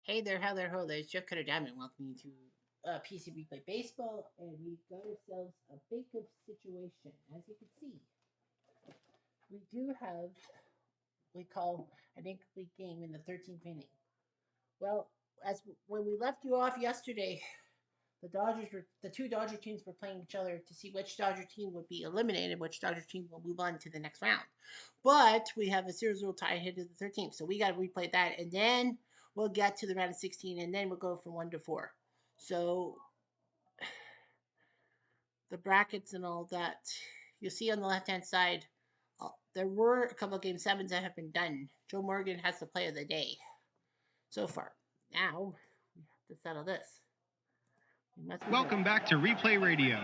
Hey there, how there, ho there. It's Jeff Cutter Diamond welcoming you to PCB Play Baseball, and we've got ourselves a big of situation. As you can see, we do have we call an incomplete game in the 13th inning. Well, as when we left you off yesterday, the two Dodger teams were playing each other to see which Dodger team would be eliminated, which Dodger team will move on to the next round. But we have a 0-0 tie hit to the 13th, so we got to replay that, and then we'll get to the round of 16, and then we'll go from 1 to 4. So the brackets and all that, you see on the left hand side, there were a couple of game sevens that have been done. Joe Morgan has the play of the day so far. Now we have to settle this. Welcome back to Replay Radio.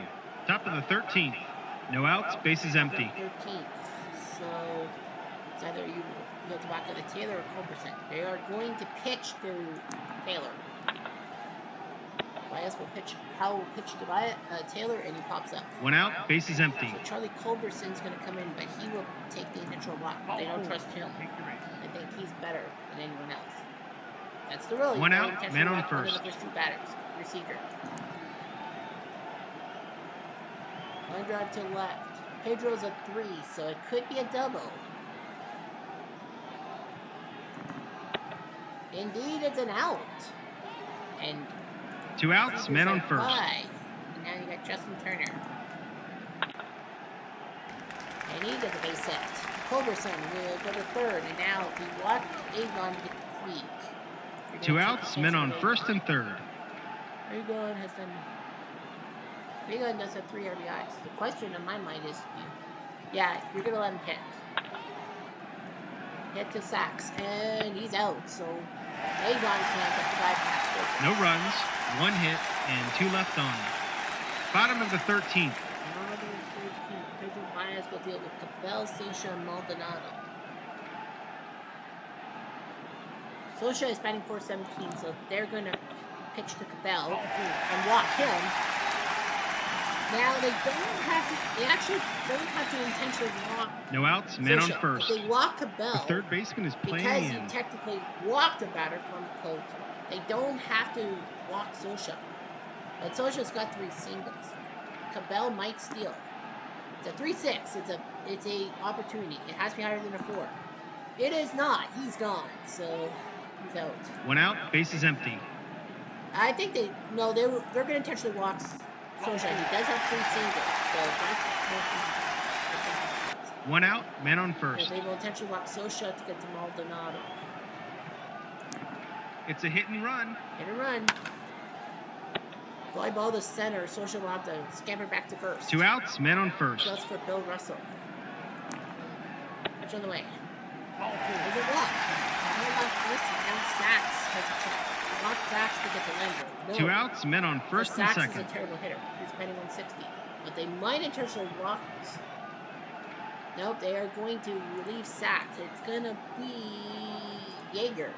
Top of the 13th. No outs, bases empty. 13th. So it's either you go to back of the Taylor or Culberson. They are going to pitch to Taylor. Bias will pitch. Powell will pitch to Taylor, and he pops up. One out, bases empty. So Charlie Culberson's going to come in, but he will take the initial walk. They don't trust him. I think he's better than anyone else. That's the rule. One out, man on first. One of the first two batters, receiver. Line drive to left. Pedro's a 3, so it could be a double. Indeed, it's an out. And 2 outs, man on first. And now you got Justin Turner. And he gets a base hit. Culberson will go to third, and now he walked Agon to get the tweak. 2 outs, men on first and third. Agon does have 3 RBIs. The question in my mind is, you're going to let him hit. Hit to Sachs, and he's out, so Agon can't get the guy past it. No runs, 1 hit, and 2 left on. Bottom of the 13th. Pedro Baez will deal with Cabell, Scioscia, and Maldonado. Scioscia is batting .417, so they're going to pitch to Cabell and walk him. Now they actually don't have to intentionally walk. No outs, man on first. If they walk Cabell, the third baseman is playing because in. you technically walked a batter from the coach. They don't have to walk Scioscia. But Scioscia's got 3 singles. Cabell might steal. It's a 3-6. It's a opportunity. It has to be higher than a 4. It is not. He's gone. So he's out. 1 out, base is empty. I think they're going to intentionally walk Scioscia. He does have 3 singles. So that's 1 out, man on first. So they will intentionally walk Scioscia to get to Maldonado. It's a hit and run. Hit and run. Fly ball to center. Scioscia will have to scamper back to first. 2 outs, man on first. Just for Bill Russell. Pitch on the way. There's a walk. Now Sachs has a chance. Walk Sachs to get the Lender. 2 outs, men on first and second. Sachs is a terrible hitter. He's batting 160. But they might intentionally walk. Nope, they are going to relieve Sachs. It's going to be Yeager.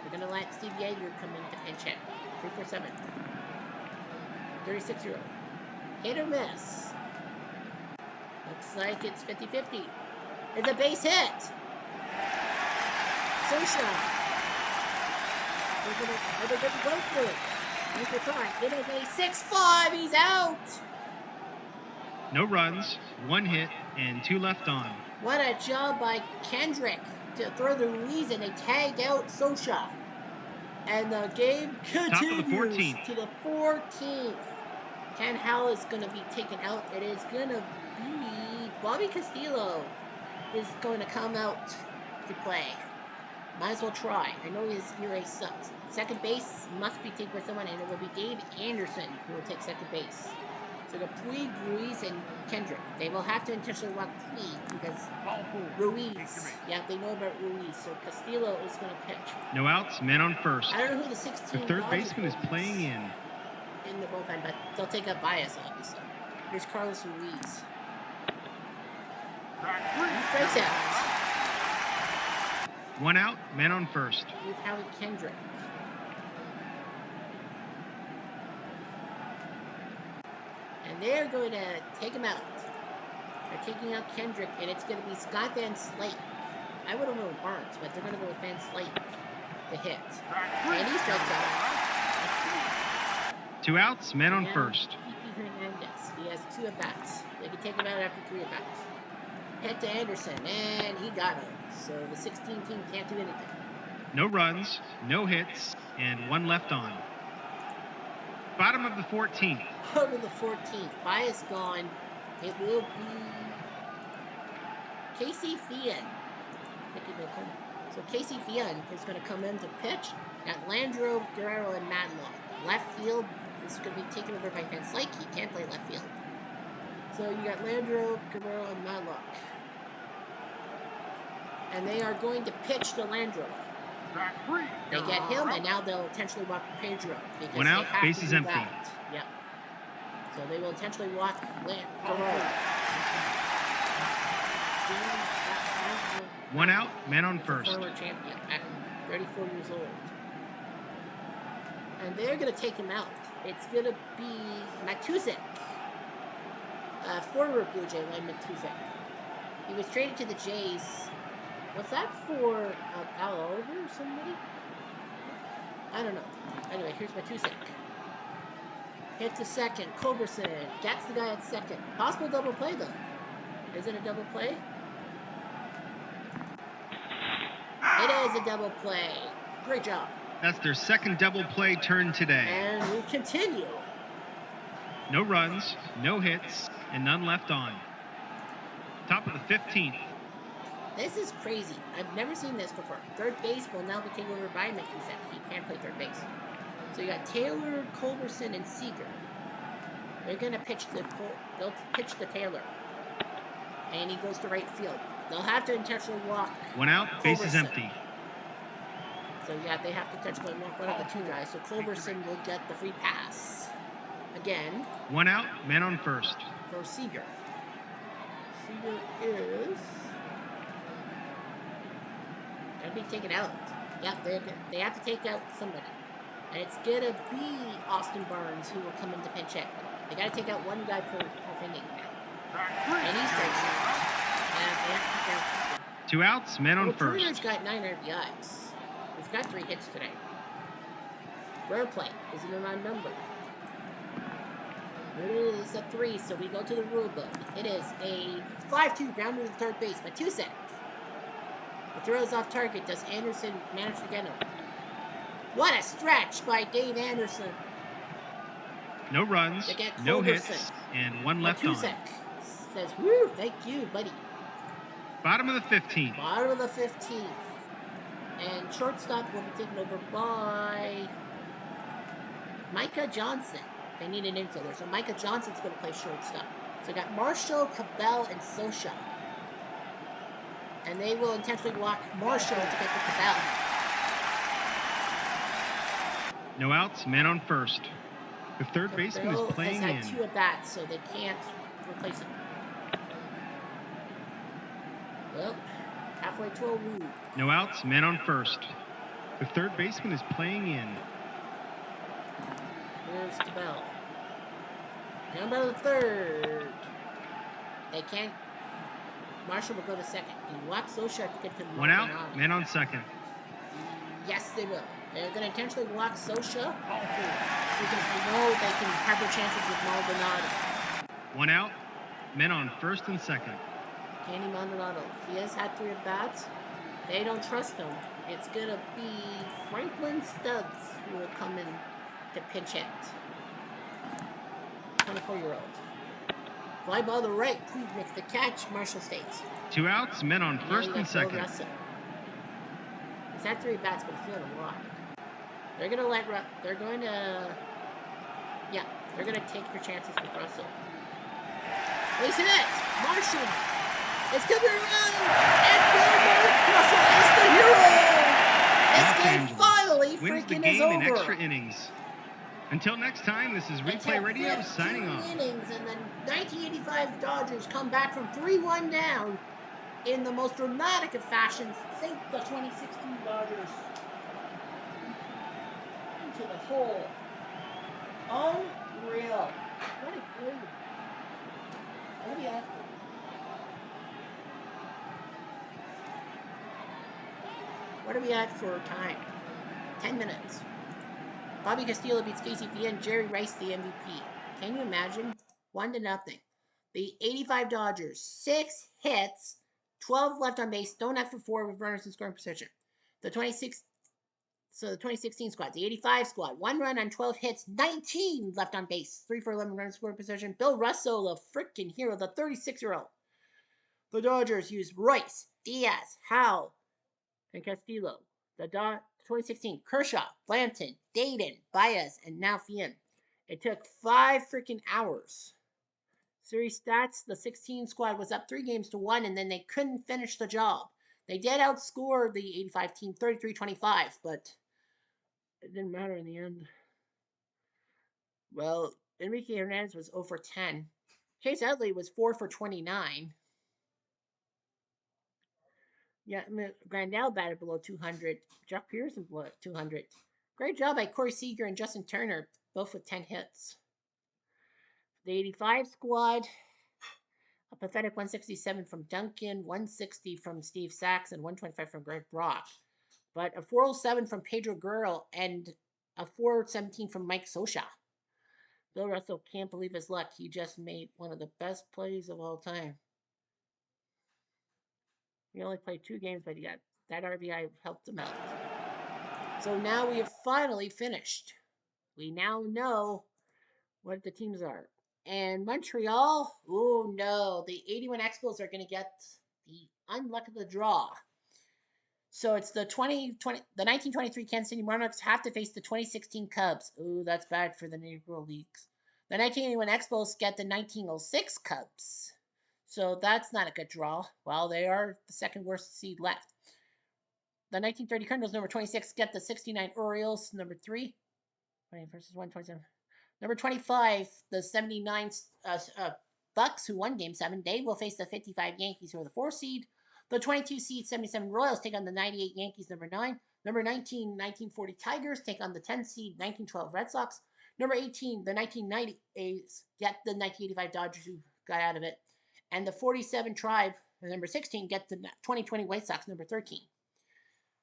They're going to let Steve Yeager come in to pinch hit. 3-4-7. 36-year-old. Hit or miss. Looks like it's 50-50. It's a base hit. Scioscia. They're going to go through it. Here's the try. It is a 6-5. He's out. No runs, 1 hit, and 2 left on. What a job by Kendrick to throw the Ruiz, and they tagged out Scioscia. And the game continues to the 14th. Ken Howell is going to be taken out. It is going to be Bobby Castillo is going to come out to play. Might as well try. I know his ERA sucks. Second base must be taken by someone, and it will be Gabe Anderson who will take second base. So the Puig, Ruiz, and Kendrick. They will have to intentionally walk Puig because Ruiz. Yeah, they know about Ruiz. So Castillo is going to pitch. No outs, men on first. I don't know who the 16th. The third baseman is playing in the bullpen, but they'll take up Bias, obviously. Here's Carlos Ruiz. Strikes out. 1 out, man on first. With Howie Kendrick. And they're going to take him out. They're taking out Kendrick, and it's going to be Scott Van Slate. I would have went with Barnes, but they're going to go with Van Slate. the hit. And he strikes out. 2 outs, men on Now, first. Hernandez. He has 2 at-bats. They can take him out after 3 at-bats. Hit to Anderson, and he got him. So the 16 team can't do anything. No runs, no hits, and 1 left on. Bottom of the 14th. Bottom of the 14th. Bias gone. It will be Casey Fian. So Casey Fian is going to come in to pitch. Got Landro, Guerrero, and Matlock. Left field is going to be taken over by Van Slyke. He can't play left field. So you got Landro, Guerrero, and Matlock. And they are going to pitch to Landro. They get him, and now they'll intentionally walk Pedro. Because 1 out, they have base to is do empty. that. Yep. So they will intentionally walk Guerrero. 1 out, men on first. Former champion, back 34 years old. And they're going to take him out. It's going to be Matuszek. Former Blue Jay, Len Matuszek. He was traded to the Jays. Was that for Al Oliver or somebody? I don't know. Anyway, here's Matuszek. Hit to second. Culberson gets the guy at second. Possible double play, though. Is it a double play? It is a double play. Great job. That's their second double play turn today. And we continue. No runs, no hits, and none left on. Top of the 15th. This is crazy. I've never seen this before. Third base will now be taken over by Matuszek. He can't play third base. So you got Taylor, Culberson, and Seager. They're gonna pitch they'll pitch to Taylor. And he goes to right field. They'll have to intentionally walk 1 out, base is Culberson. empty. So yeah, they have to intentionally walk one of the 2 guys. So Culberson will get the free pass. Again. 1 out, men on first. For Seager. Seager is gonna be taken out. Yep, they have to take out somebody. And it's gonna be Austin Barnes who will come in to pinch hit. They gotta take out 1 guy per inning now. And he strikes out. And they have to take out 2 outs, men on first. Turner's got 9 RBIs. He's got 3 hits today. Rare play. Is it an odd number? It is a 3, so we go to the rule book. It is a 5-2 grounder to third base by Matuszek. The throw is off target. Does Anderson manage to get him? What a stretch by Dave Anderson. No runs, no hits, and 1 left on. Matuszek says, woo, thank you, buddy. Bottom of the 15th. Bottom of the 15th. And shortstop will be taken over by Micah Johnson. They need an infielder, so Micah Johnson's going to play shortstop. So we got Marshall, Cabell, and Sosha. And they will intentionally walk Marshall to get the Cabell. No outs, men on first. The third baseman is playing in. Has had 2 at-bats, so they can't replace him. Well, halfway to a woo. No outs, men on first. The third baseman is playing in. Here's Cabell. Number the third. They can't. Marshall will go to second. He walks so sharp to get to the 1 out, men on second. Yes, they will. They're going to intentionally walk Sosha because they know they can have their chances with Maldonado. 1 out, men on first and second. Kenny Maldonado. He has had 3 at-bats. They don't trust him. It's going to be Franklin Stubbs who will come in to pinch hit. 24-year-old. Fly ball to right. Please makes the catch. Marshall stays. 2 outs, men on first and second. He's had 3 at-bats, but he's feeling a lot. They're going to let... They're going to... Yeah, they're going to take their chances with Russell. Place it! Marshall! It's going to be run! And Russell is the hero! This game finally wins the freaking game is over! in extra innings. Until next time, this is Replay Radio signing off. Innings, and then 1985 Dodgers come back from 3-1 down in the most dramatic of fashions. Sink the 2016 Dodgers into the hole. Unreal. What a great. What do you have? What are we at for time? 10 minutes. Bobby Castillo beats Casey Villa and Jerry Rice, the MVP. Can you imagine? 1-0. The 85 Dodgers, 6 hits, 12 left on base, don't have for 4 with runners in scoring position. The 2016 squad, the 85 squad, 1 run on 12 hits, 19 left on base, 3 for 11 runners in scoring position. Bill Russell, a freaking hero, the 36-year-old. The Dodgers used Royce, Diaz, Howe, and Castillo. The 2016 Kershaw, Blanton, Dayton, Baez, and now Fien. It took 5 freaking hours. Series stats: the 16 squad was up 3-1, and then they couldn't finish the job. They did outscore the 85 team 33-25, but it didn't matter in the end. Well, Enrique Hernandez was 0 for 10. Chase Utley was 4 for 29. Yeah, Grandal batted below 200. Jeff Pearson below 200. Great job by Corey Seager and Justin Turner, both with 10 hits. The 85 squad, a pathetic 167 from Duncan, 160 from Steve Sachs, and 125 from Greg Brock. But a 407 from Pedro Guerrero and a 417 from Mike Scioscia. Bill Russell can't believe his luck. He just made one of the best plays of all time. He only played 2 games, but he got that RBI helped him out. So now we have finally finished. We now know what the teams are. And Montreal, oh no, the 81 Expos are going to get the unluck of the draw. So it's the 1923 Kansas City Monarchs have to face the 2016 Cubs. Ooh, that's bad for the Negro Leagues. The 1981 Expos get the 1906 Cubs. So that's not a good draw. Well, they are the second worst seed left. The 1930 Cardinals, number 26, get the 69 Orioles, number 3. 20 versus 127. Number 25, the 79 Bucks, who won Game 7. They will face the 55 Yankees, who are the 4 seed. The 22 seed 77 Royals take on the 98 Yankees, number 9. Number 19, 1940 Tigers take on the 10 seed 1912 Red Sox. Number 18, the 1990 A's get the 1985 Dodgers, who got out of it. And the 47 Tribe, number 16, get the 2020 White Sox, number 13.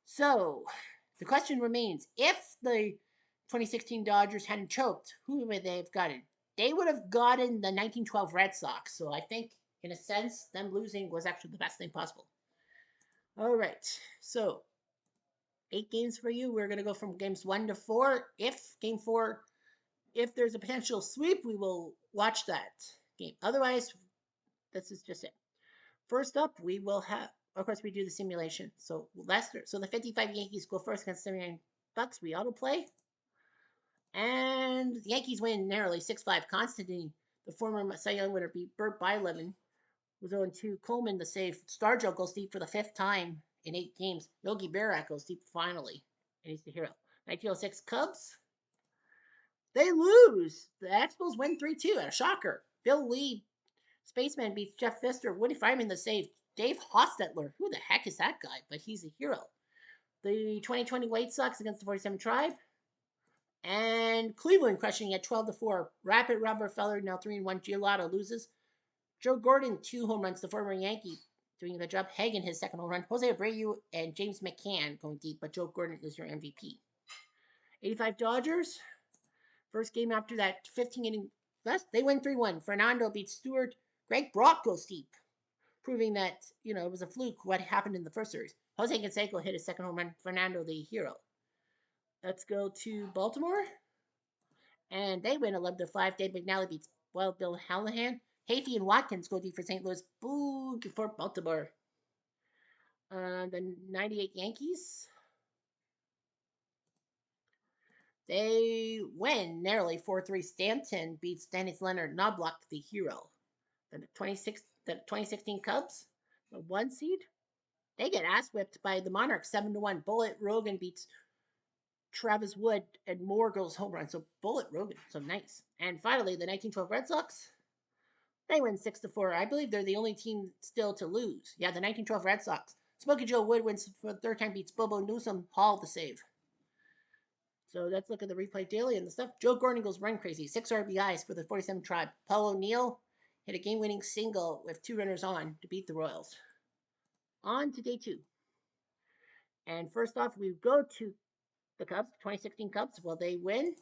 So the question remains, if the 2016 Dodgers hadn't choked, who would they have gotten? They would have gotten the 1912 Red Sox. So I think, in a sense, them losing was actually the best thing possible. All right. So 8 games for you. We're going to go from games 1 to 4. If game 4, if there's a potential sweep, we will watch that game. Otherwise, this is just it. First up, we will have, of course, we do the simulation. So Lester, so the 55 Yankees go first against 79 Bucks. We autoplay. And the Yankees win narrowly 6-5. Constantine, the former Cy Young winner, beat Burt by 11. Was 0-2. Coleman, the save. Stargell goes deep for the 5th time in 8 games. Yogi Berra goes deep finally. And he's the hero. 1906 Cubs. They lose. The Expos win 3-2. A shocker. Bill Lee, Spaceman, beats Jeff Fister. Woody Fireman, the save. Dave Hostetler. Who the heck is that guy? But he's a hero. The 2020 White Sox against the 47 Tribe. And Cleveland crushing at 12-4. Rapid Robert Feller, now 3-1. Giolito loses. Joe Gordon, 2 home runs, the former Yankee, doing the job. Hagen, his second home run. Jose Abreu and James McCann going deep, but Joe Gordon is your MVP. 85 Dodgers. First game after that 15-inning best, they win 3-1. Fernando beats Stewart. Greg Brock goes deep, proving that, it was a fluke what happened in the first series. Jose Canseco hit his second home run. Fernando, the hero. Let's go to Baltimore. And they win 11-5. Dave McNally beats Wild Bill Hallahan. Hafey and Watkins go deep for St. Louis. Boo for Baltimore. The 98 Yankees. They win narrowly 4-3. Stanton beats Dennis Leonard. Knobloch, the hero. The 2016 Cubs, the 1 seed. They get ass whipped by the Monarchs 7-1. Bullet Rogan beats Travis Wood, and Moore goes home run. So Bullet Rogan, so nice. And finally, the 1912 Red Sox. They win 6-4. I believe they're the only team still to lose. Yeah, the 1912 Red Sox. Smokey Joe Wood wins for the 3rd time, beats Bobo Newsom. Hall the save. So let's look at the replay daily and the stuff. Joe Gordon goes run crazy. 6 RBIs for the 47 Tribe. Paul O'Neill hit a game-winning single with 2 runners on to beat the Royals. On to day 2. And first off, we go to The Cubs, 2016 Cubs, will they win?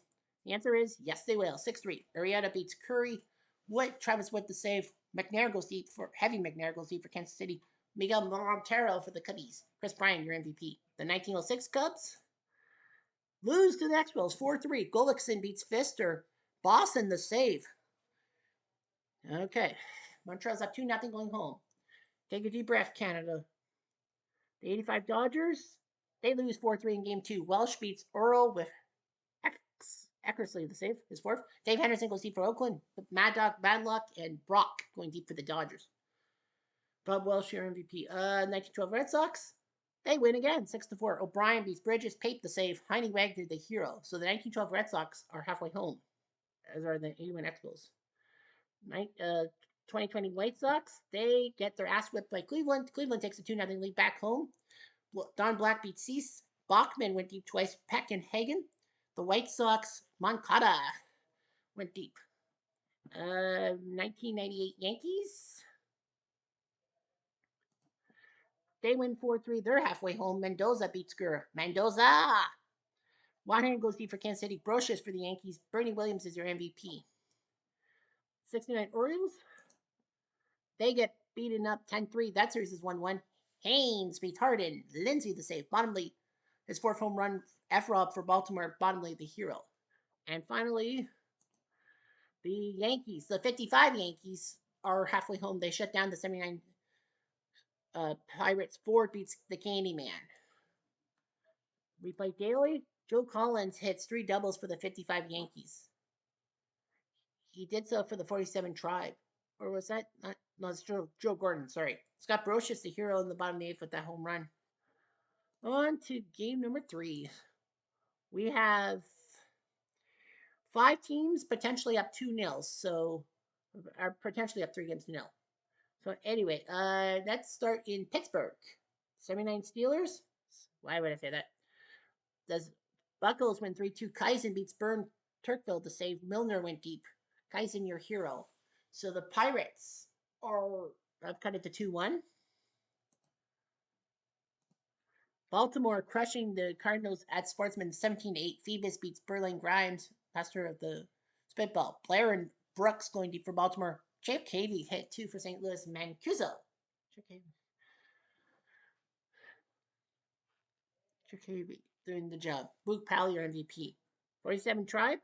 The answer is yes, they will. 6-3. Arrieta beats Curry. Wood, Travis Wood the save. McNair goes deep for Kansas City. Miguel Montero for the Cubbies. Chris Bryant, your MVP. The 1906 Cubs lose to the Expos 4-3. Gullickson beats Fister. Boston the save. Okay. Montreal's up 2-0 going home. Take a deep breath, Canada. The 85 Dodgers, they lose 4-3 in game 2. Welsh beats Earl with Eckersley the save, his fourth. Dave Henderson goes deep for Oakland. Mad Dog, Bad Luck, and Brock going deep for the Dodgers. Bob Welsh, your MVP. 1912 Red Sox, they win again, 6-4. O'Brien beats Bridges. Pape the save. Heine Wagner the hero. So the 1912 Red Sox are halfway home, as are the 81 Expos. 2020 White Sox, they get their ass whipped by Cleveland. Cleveland takes a 2-0 lead back home. Don Black beats Cease. Bachman went deep twice. Peck and Hagen. The White Sox, Moncada went deep. 1998 Yankees, they win 4-3. They're halfway home. Mendoza beats Gura. Mendoza! Washington goes deep for Kansas City. Brocious for the Yankees. Bernie Williams is your MVP. 69 Orioles, they get beaten up 10-3. That series is 1-1. Haynes beats Harden. Lindsey the save. Bottomley, his fourth home run. F-Rob for Baltimore. Bottomley the hero. And finally, the Yankees, the 55 Yankees, are halfway home. They shut down the 79 Pirates. Ford beats the Candyman. Replay daily. Joe Collins hits 3 doubles for the 55 Yankees. He did so for the 47 Tribe. Or was that not? No, it's Joe Gordon. Sorry. Scott Brocious, the hero in the bottom of the 8th with that home run. On to game number 3. We have 5 teams potentially up 2-0. So, are potentially up 3 games to 0. So anyway, let's start in Pittsburgh. 79 Steelers. Why would I say that? Does Buckles win 3-2? Kaizen beats Byrne Turkville to save. Milner went deep. Kaizen, your hero. So the Pirates are, I've cut it to 2-1. Baltimore crushing the Cardinals at Sportsman 17-8. Phoebus beats Berlin Grimes, master of the spitball. Blair and Brooks going deep for Baltimore. Chip Cavey hit 2 for St. Louis. Mancuso. Chip doing the job. Luke Powell, your MVP. 47 Tribe.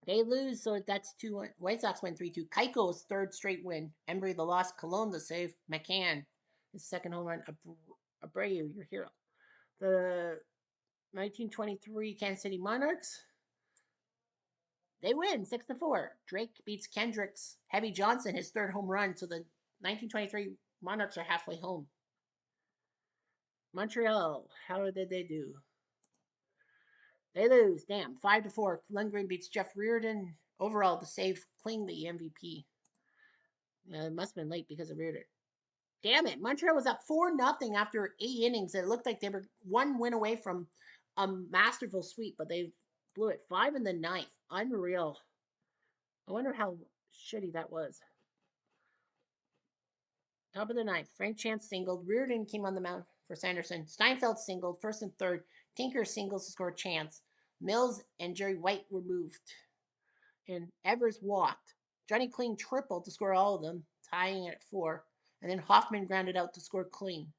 They lose, so that's 2-1. White Sox win 3-2. Keiko's third straight win. Embry the loss. Cologne the save. McCann, his second home run. Abreu, your hero. The 1923 Kansas City Monarchs, they win 6-4. Drake beats Kendricks. Heavy Johnson, his third home run. So the 1923 Monarchs are halfway home. Montreal, how did they do? They lose, damn, 5-4. Lundgren beats Jeff Reardon. Overall, the save Kling the MVP. It must have been late because of Reardon. Damn it, Montreal was up 4-0 after 8 innings. It looked like they were 1 win away from a masterful sweep, but they blew it 5 in the 9th. Unreal. I wonder how shitty that was. Top of the 9th, Frank Chance singled. Reardon came on the mound for Sanderson. Steinfeld singled, first and third. Tinker singles to score Chance. Mills and Jerry White were moved. And Evers walked. Johnny Kling tripled to score all of them, tying it at 4. And then Hoffman grounded out to score Kling.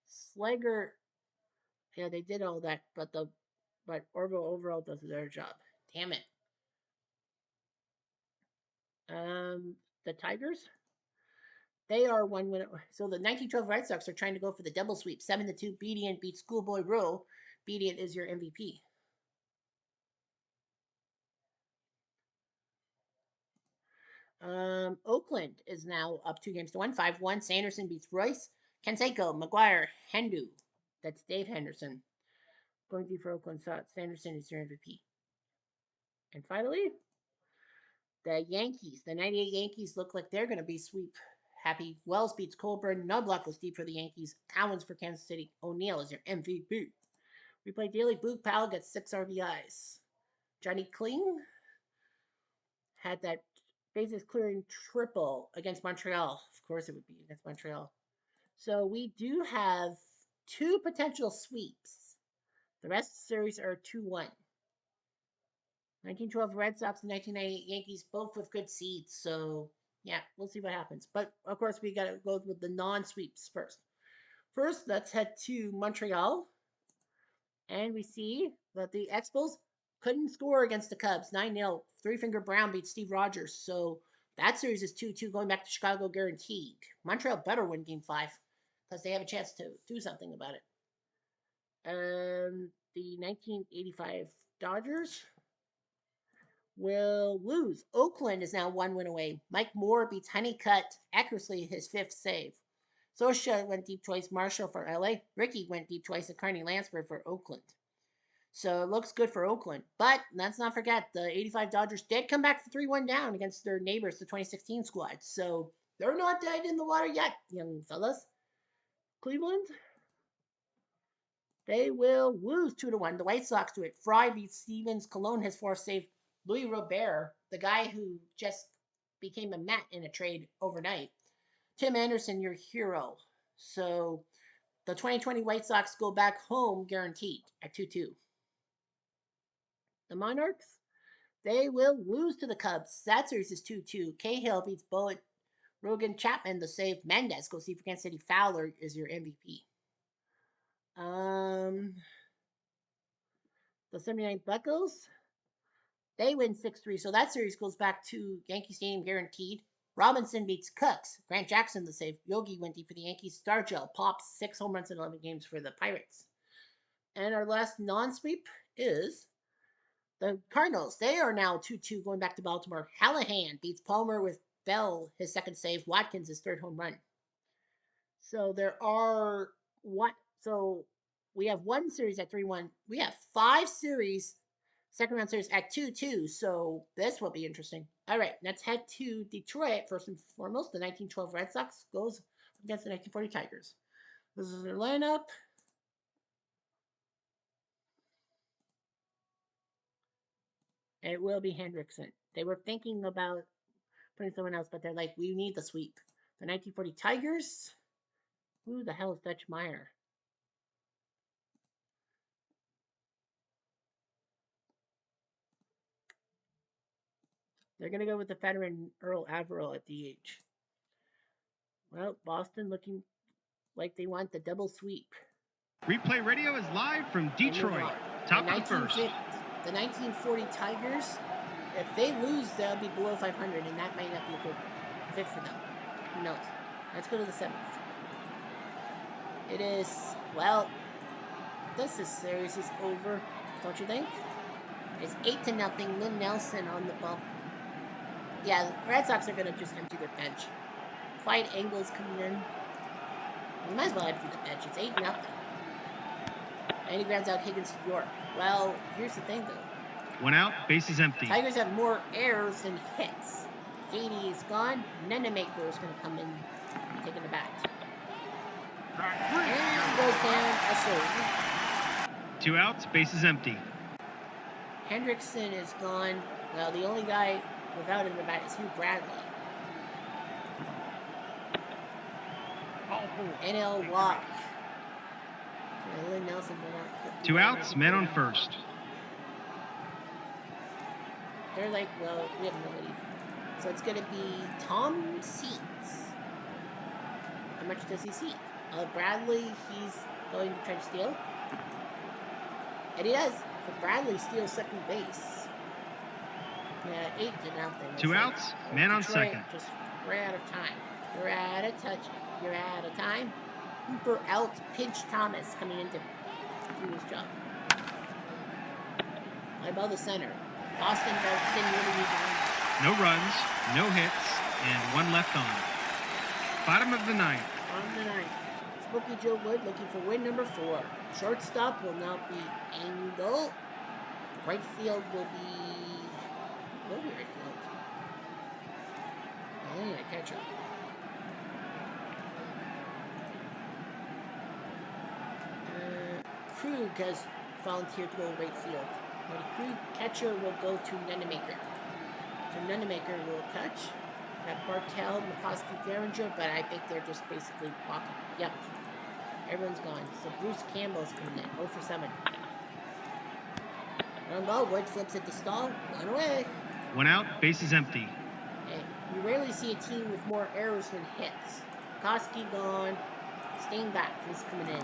Slager, yeah, they did all that, but Orville overall does their job. Damn it. The Tigers, they are 1 win. So the 1912 Red Sox are trying to go for the double sweep. 7-2. Bedient beats Schoolboy Rowe. Bedient is your MVP. Oakland is now up 2-1. 5-1. Sanderson beats Royce. Canseco, McGuire, Hendu. That's Dave Henderson. Going deep for Oakland. Sanderson is your MVP. And finally, the Yankees. The 98 Yankees look like they're going to be sweep happy. Wells beats Colburn. Nublock was deep for the Yankees. Collins for Kansas City. O'Neill is your MVP. We play daily. Boog Powell gets 6 RBIs. Johnny Kling had that bases clearing triple against Montreal. Of course, it would be against Montreal. So we do have 2 potential sweeps. The rest of the series are 2-1. 1912 Red Sox and 1998 Yankees, both with good seeds. So, yeah, we'll see what happens. But, of course, we got to go with the non-sweeps first. First, let's head to Montreal. And we see that the Expos couldn't score against the Cubs. 9-0. Three-finger Brown beat Steve Rogers. So, that series is 2-2 going back to Chicago guaranteed. Montreal better win Game 5 because they have a chance to do something about it. The 1985 Dodgers will lose. Oakland is now 1 win away. Mike Moore beats Honeycutt accuracy his 5th save. Sosha went deep twice. Marshall for LA. Ricky went deep twice. And Carney Lansford for Oakland. So it looks good for Oakland. But let's not forget the 85 Dodgers did come back for 3-1 down against their neighbors, the 2016 squad. So they're not dead in the water yet, young fellas. Cleveland, they will lose 2-1. The White Sox do it. Fry beats Stevens. Colon has 4th save. Louis Robert, the guy who just became a Met in a trade overnight. Tim Anderson, your hero. So the 2020 White Sox go back home guaranteed at 2-2. The Monarchs, they will lose to the Cubs. That series is 2-2. Cahill beats Bullet. Rogan Chapman, the save. Mendez goes see for Kansas City. Fowler is your MVP. The 79 Buccos, they win 6-3. So that series goes back to Yankee Stadium guaranteed. Robinson beats Cooks. Grant Jackson the save. Yogi went deep for the Yankees. Stargell pops 6 home runs in 11 games for the Pirates. And our last non-sweep is the Cardinals. They are now 2-2 going back to Baltimore. Hallahan beats Palmer with Bell, his 2nd save. Watkins, his 3rd home run. So there are what? So we have 1 series at 3-1. We have 5 series, second round series at 2-2. So this will be interesting. All right, let's head to Detroit first and foremost. The 1912 Red Sox goes against the 1940 Tigers. This is their lineup. It will be Hendrickson. They were thinking about putting someone else, but they're like, we need the sweep. The 1940 Tigers. Who the hell is Dutch Meyer? They're going to go with the veteran Earl Averill at DH. Well, Boston looking like they want the double sweep. Replay Radio is live from Detroit. Top of the first. The 1940 Tigers, if they lose, they'll be below 500, and that might not be a good fit for them. Who knows? Let's go to the 7th. It is, well, this series is over, don't you think? It's 8-0. Lynn Nelson on the bump. Yeah, the Red Sox are going to just empty their bench. Clyde Engels coming in. You might as well empty the bench. It's 8-0. And he grounds out Higgins to York. Well, here's the thing, though. 1 out, bases empty. Tigers have more errors than hits. JD is gone. Nenemaker is going to come in and take it back. And goes down a save. 2 outs, bases empty. Hendrickson is gone. Well, the only guy without in the bat is Hugh Bradley. NL walk. Lynn Nelson went out. 2 outs, man on first. They're like, well, we have no lead. So it's going to be Tom Seats. How much does he see? Bradley, he's going to try to steal. And he does. So Bradley steals second base. Yeah, 8-0. 2 outs, man on second. Just ran out of time. You're out of touch. You're out of time. Hooper out. Pinch Thomas coming in to do his job. Eyeball the center. Boston didn't really need to win. No runs, no hits, and 1 left on. Bottom of the 9th. On the 9th. Smokey Joe Wood looking for win number 4. Shortstop will now be Engel. Right field will be right field. I need a catcher. Krug has volunteered to go right field. Marty Krug, catcher, will go to Nenemaker. So Nenemaker will catch. Got Bartel, McCoskey, Geringer, but I think they're just basically walking. Yep. Everyone's gone. So Bruce Campbell's coming in. 0 for 7. Ground ball. Wood flips it to Stahl. One away. 1 out. Bases empty. Hey, you rarely see a team with more errors than hits. Koski gone. Steinbach is coming in.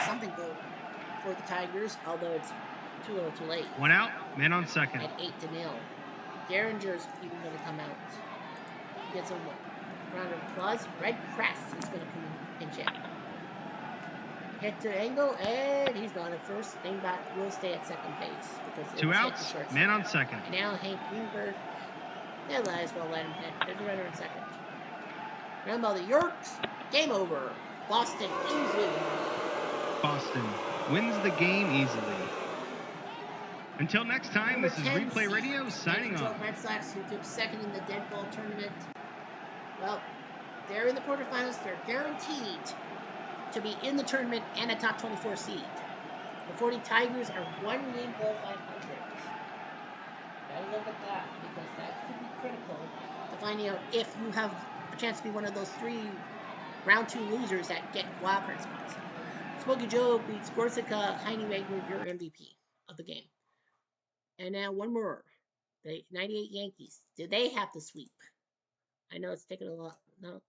Something good for the Tigers, although it's too little too late. 1 out. Man on second. At 8-0. Derringer's even going to come out. He gets a round of applause. Red Crest is going to come in pinch hit. Hit to Engel, and he's gone at first. Steinbach will stay at second base because 2 outs. Man on second. And now Hank Greenberg. They might as well let him hit. There's a runner in second. Ground ball to Yorks. Game over. Boston easily. Boston wins the game easily. Until next time, Number this is 10 Replay Radio signing off. Red Sox, who took second in the dead ball tournament. Well, they're in the quarterfinals. They're guaranteed to be in the tournament and a top 24 seed. The 40 Tigers are 1 game below 500. Gotta look at that because that could be critical to finding out if you have a chance to be one of those 3 round 2 losers that get wildcard spots. Smokey Joe beats Gorsica. Heine Wegner, your MVP of the game. And now one more. The 98 Yankees. Did they have to sweep? I know it's taking a lot. No,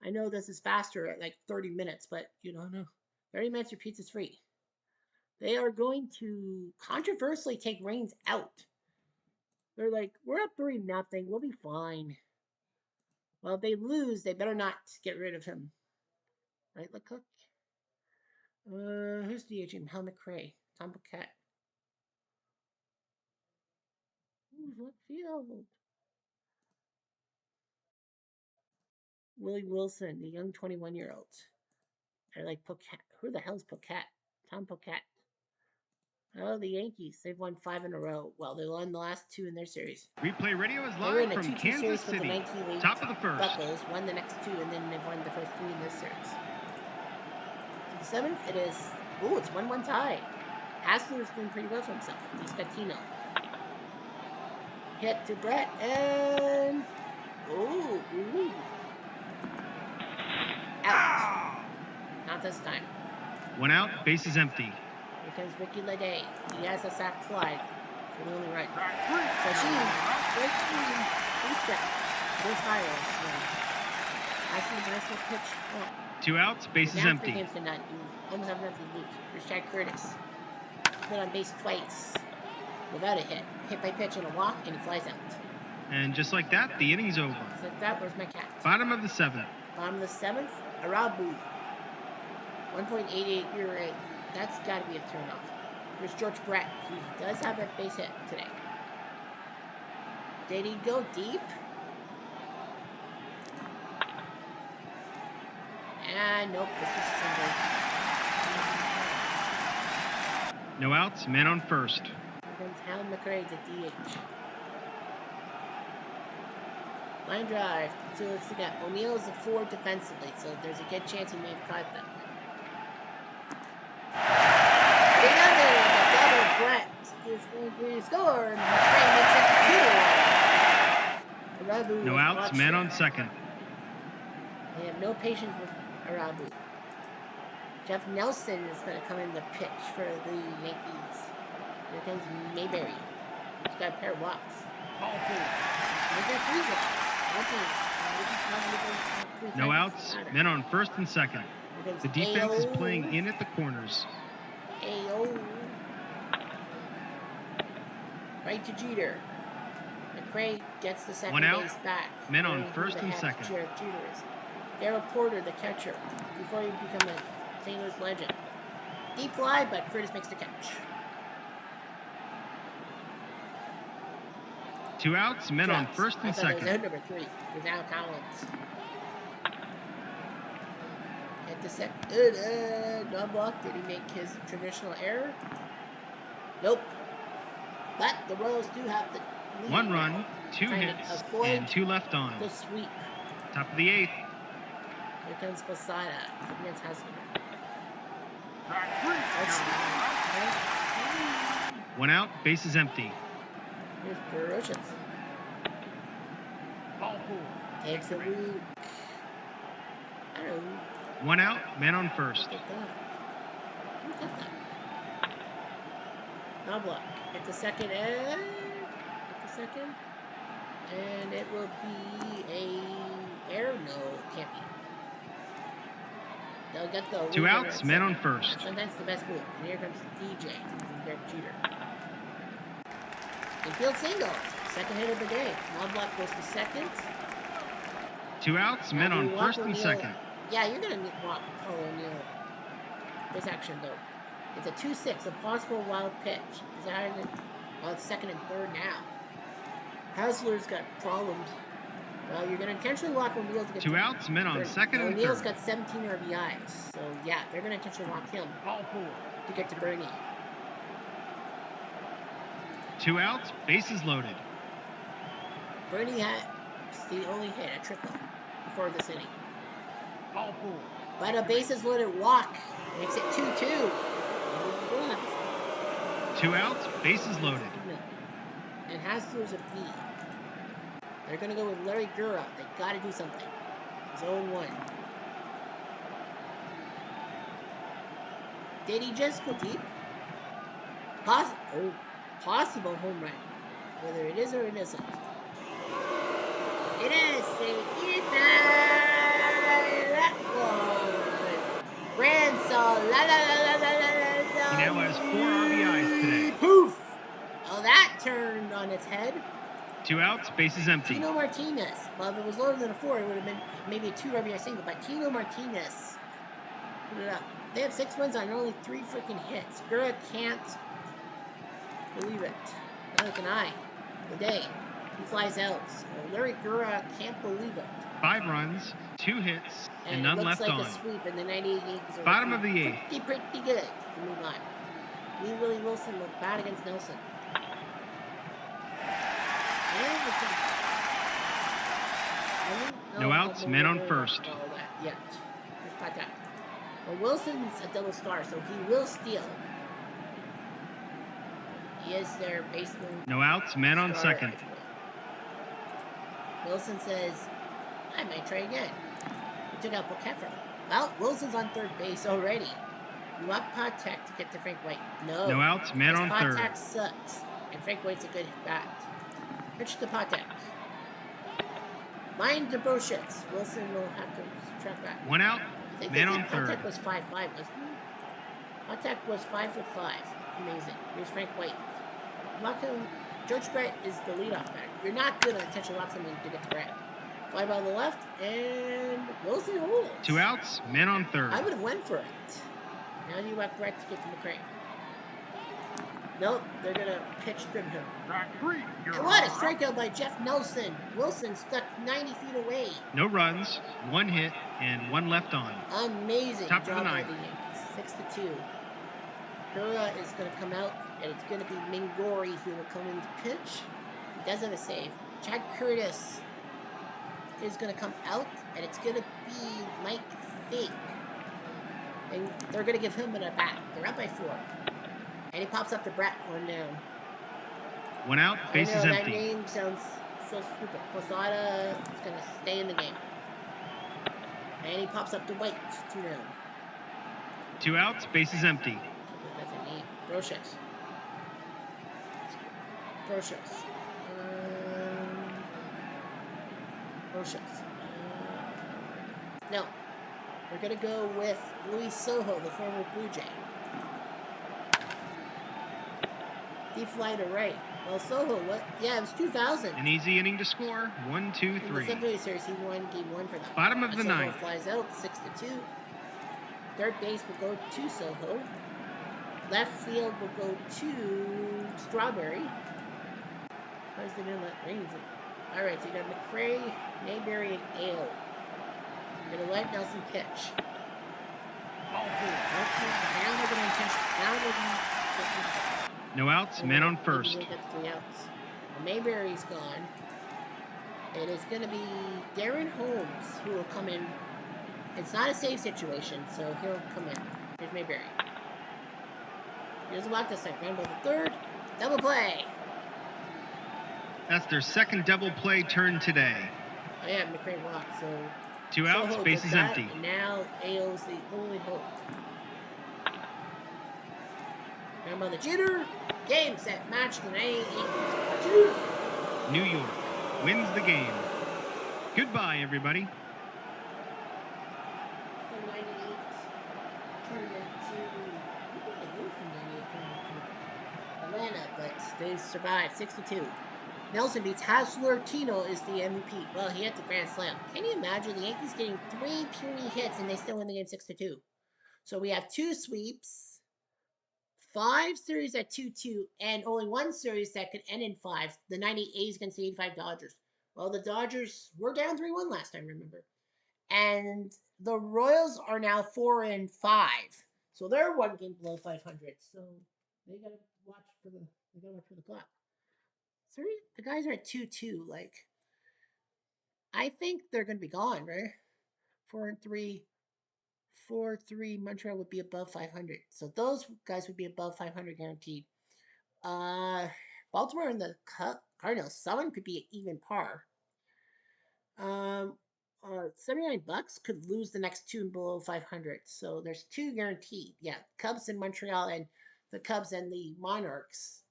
I know this is faster at like 30 minutes, but you don't know. 30 minutes, your pizza's free. They are going to controversially take Reigns out. They're like, we're up 3-0. We'll be fine. Well, if they lose, they better not get rid of him. Right, LeCook? Who's DHing? Hal McRae. Tom Paquette. Who's left field? Willie Wilson, the young 21-year-old. I like Paquette. Who the hell's Paquette? Tom Paquette. Oh, the Yankees. They've won 5 in a row. Well, they won the last 2 in their series. Replay Radio is They were in live a from 2-2 Kansas series with City. the 1980 Top of the first. Buckles, won the next 2, and then they've won the first 3 in this series. To the 7th, it is... Ooh, it's 1-1 tie. Hassler's doing pretty well for himself. He's Patino. Hit to Brett, and... Ooh. Out. Not this time. 1 out, base is empty. Here comes Ricky Leday. He has a sack fly for the only run. So she breaks the This fire. I see a nice little pitch. Oh. 2 outs, base is empty. Games to none. You almost have nothing to lose. Here's Chad Curtis. Put on base twice without a hit. Hit by pitch and a walk, and he flies out. And just like that, the inning's over. Just like that, where's my cat? Bottom of the 7th. Bottom of the 7th, Arabu. 1.88 ERA. That's got to be a turnoff. Here's George Brett. He does have a base hit today. Did he go deep? And nope, this is single. No outs, man on first. Here comes Hal McRae to DH. Line drive. So let's see that. O'Neill's a 4 defensively, so there's a good chance he may have caught them. The double Brett is going to score, and McRae makes it 2-1. No outs, man on second. They have no patience with Arabu. Jeff Nelson is going to come in the pitch for the Yankees. Here comes Mayberry. He's got a pair of walks. No outs, men on first and second. The defense is playing in at the corners. Ayo. Right to Jeter. McRae gets the second base back. Men on first and second. Jeter is. Darryl Porter, the catcher, before he become a St. Louis legend. Deep fly, but Curtis makes the catch. 2 outs, men on first and second. Number 3, there's Al Collins. Hit the second. Non-block. Did he make his traditional error? Nope. But the Royals do have the lead. 1 run, 2 hits, and 2 left on. The sweep. Top of the 8th. Here comes Posada against Hassler. 1 out, base is empty. Here's Baruchas. Takes a loop. 1 out, man on first. Look at that. Look at that. Now block. Hit the second and and it will be a air. No, it can't be. They'll get the 2 outs, man on first. Sometimes the best move. And here comes DJ from Derek Jeter. Infield single. Second hit of the game. Now block goes to second. 2 outs, men on first and second. Yeah, you're going to walk Paul O'Neill. This action, though. It's a 2-6, a possible wild pitch. Is that how well, it's second and third now. Hasler's got problems. Well, you're going to intentionally walk O'Neill to get 2 outs, men on second and third. O'Neill's got 17 RBIs. So, yeah, they're going to intentionally walk him. Ball 4 to get to Bernie. 2 outs, bases loaded. Bernie had the only hit, a triple, before this inning. Ball 4. But a bases loaded walk makes it 2-2. 2 outs, bases loaded. And Hasler's a B. They're going to go with Larry Gura. They got to do something. Zone 1. Did he just go deep? Possible home run. Whether it is or it isn't. It is. That one. Bransall. La la la la la la. He now has 4 RBIs today. Poof. Oh, that turned on its head. 2 outs, bases empty. Tino Martinez. Well, if it was lower than a 4, it would have been maybe a 2 RBI single. But Tino Martinez put it up. They have 6 wins on only 3 freaking hits. Gura can't believe it. Neither can I. The day he flies out. So Larry Gura can't believe it. 5 runs, 2 hits, and none left on. It looks like a sweep in the 98 games. Bottom of the 8th. Pretty good to move on. Lee Willie Wilson looked bad against Nelson. No outs, men on first. Yet. Well, Wilson's a double star, so he will steal. He is their baseman. No outs, men on second. Wilson says, I might try again. He took out Bokeffer. Well, Wilson's on third base already. You want Patek to get to Frank White? No. No outs, man on third. Patek sucks, and Frank White's a good bat. Pitch to Patek. Mind the Brochets. Wilson will have to track back. 1 out, man on third. Patek was 5'5", wasn't he? Patek was 5'5". Amazing. Here's Frank White. George Brett is the leadoff batter. You're not going to intentionally walk something to get to Brett. Fly ball to the left, and Wilson holds. 2 outs, man on third. I would have went for it. Now you walk Brett to get to McCray. Nope, they're going to pitch trim him. And what a strikeout by Jeff Nelson. Wilson stuck 90 feet away. No runs, 1 hit, and 1 left on. Amazing Top job of the by 9th. the Yankees. 6-2. Gura is going to come out, and it's going to be Mingori who will come in to pitch. He does have a save. Chad Curtis is going to come out, and it's going to be Mike Fake. And they're going to give him an at-bat. They're up by 4. And he pops up to Brett, 1 down. 1 out, bases empty. That name sounds so stupid. Posada is going to stay in the game. And he pops up to White, 2 down. 2 outs, bases empty. That's a name. Brochets. No. We're going to go with Luis Sojo, the former Blue Jay. Deep fly to right. Well, Sojo, what? Yeah, it was 2000. An easy inning to score. 1, 2, 3. In the Subway Series, he won Game 1 for them. Bottom of the 9th. Flies out, 6-2. Third base will go to Sojo. Left field will go to Strawberry. Why they didn't let Rains in? Alright, so you got McCray, Mayberry, and Ale. You're going to let Nelson pitch. Now they're going to no outs, man on first. 3 outs. Well, Mayberry's gone. It is going to be Darren Holmes who will come in. It's not a save situation, so he'll come in. Here's Mayberry. Here's a walk this time. Ground ball to third. Double play. That's their second double play turn today. Oh yeah, McCray walked, so 2 outs, Soho bases does that, empty. and now AO's the only hope. Remember the jitter. Game, set, match, the 98 Yankees. New York wins the game. Goodbye, everybody. From 98 turned into Atlanta, but they survived 6-2. Nelson beats Hassler. Tino is the MVP. Well, he hit the grand slam. Can you imagine the Yankees getting 3 puny hits and they still win the game 6-2? So we have 2 sweeps, 5 series at 2-2, and only 1 series that could end in 5. The 90 A's against the 85 Dodgers. Well, the Dodgers were down 3-1 last time, remember? And the Royals are now 4-5. So they're 1 game below 500. So they gotta watch for the clock. The guys are at 2-2. Like, I think they're gonna be gone, right? 4-3. 4-3. Montreal would be above 500. So those guys would be above 500 guaranteed. Uh, Baltimore and the Cardinals. Someone could be even par. 79 bucks could lose the next 2 below 500. So there's 2 guaranteed. Yeah, Cubs and Montreal, and the Cubs and the Monarchs.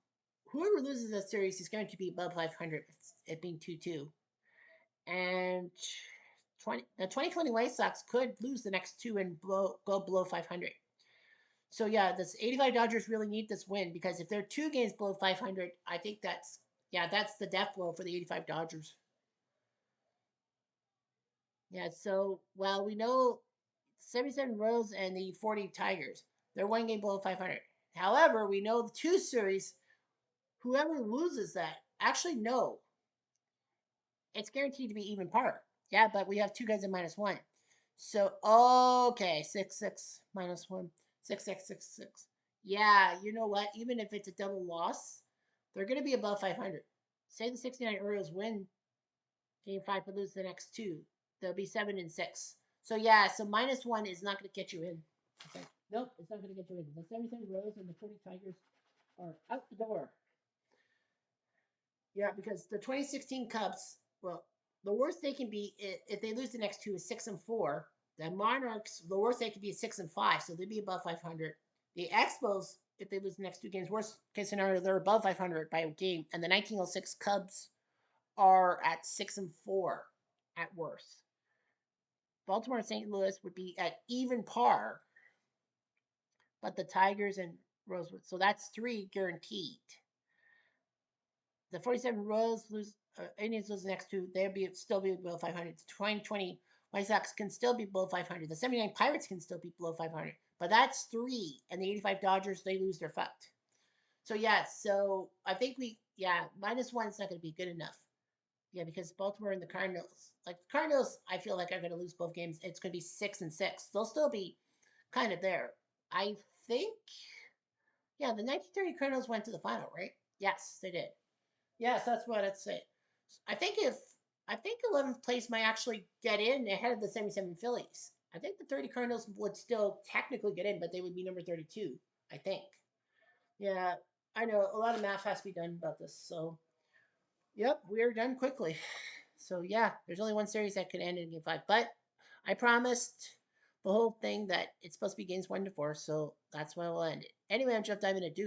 Whoever loses that series is going to be above 500. It being 2-2. And the 2020 White Sox could lose the next 2 and go below 500. So yeah, this 85 Dodgers really need this win, because if they're 2 games below 500, I think that's the death blow for the 85 Dodgers. Yeah, so well, we know 77 Royals and the 40 Tigers. They're 1 game below 500. However, we know the 2 series, whoever loses that, actually no, it's guaranteed to be even par. Yeah, but we have 2 guys at -1. So okay, 6-6 -1, 6-6-6-6. Yeah, you know what? Even if it's a double loss, they're going to be above 500. Say the 69 Orioles win game 5 but lose the next 2, they'll be 7-6. So yeah, so -1 is not going to get you in. Okay. Nope, it's not going to get you in. The 77 Royals and the 40 Tigers are out the door. Yeah, because the 2016 Cubs, well, the worst they can be if they lose the next 2 is 6-4. The Monarchs, the worst they could be is 6-5, so they'd be above 500. The Expos, if they lose the next 2 games, worst case scenario, they're above 500 by a game. And the 1906 Cubs are at 6-4 at worst. Baltimore and St. Louis would be at even par, but the Tigers and Rosewood, so that's 3 guaranteed. The 47 Royals lose, Indians lose the next 2, they'll still be below 500. The 2020 White Sox can still be below 500. The 79 Pirates can still be below 500. But that's 3. And the 85 Dodgers, they lose, they're fucked. So, yeah, so I think -1 is not going to be good enough. Yeah, because Baltimore and the Cardinals, like the Cardinals, I feel like are going to lose both games. It's going to be 6-6. They'll still be kind of there. I think, yeah, the 1930 Cardinals went to the final, right? Yes, they did. Yes, that's what I'd say. I think 11th place might actually get in ahead of the 77 Phillies. I think the 30 Cardinals would still technically get in, but they would be number 32, I think. Yeah, I know a lot of math has to be done about this. So, yep, we're done quickly. So, yeah, there's only 1 series that could end in game 5. But I promised the whole thing that it's supposed to be games 1-4. So that's why we'll end it. Anyway, I'm Jeff Diamond at Duke.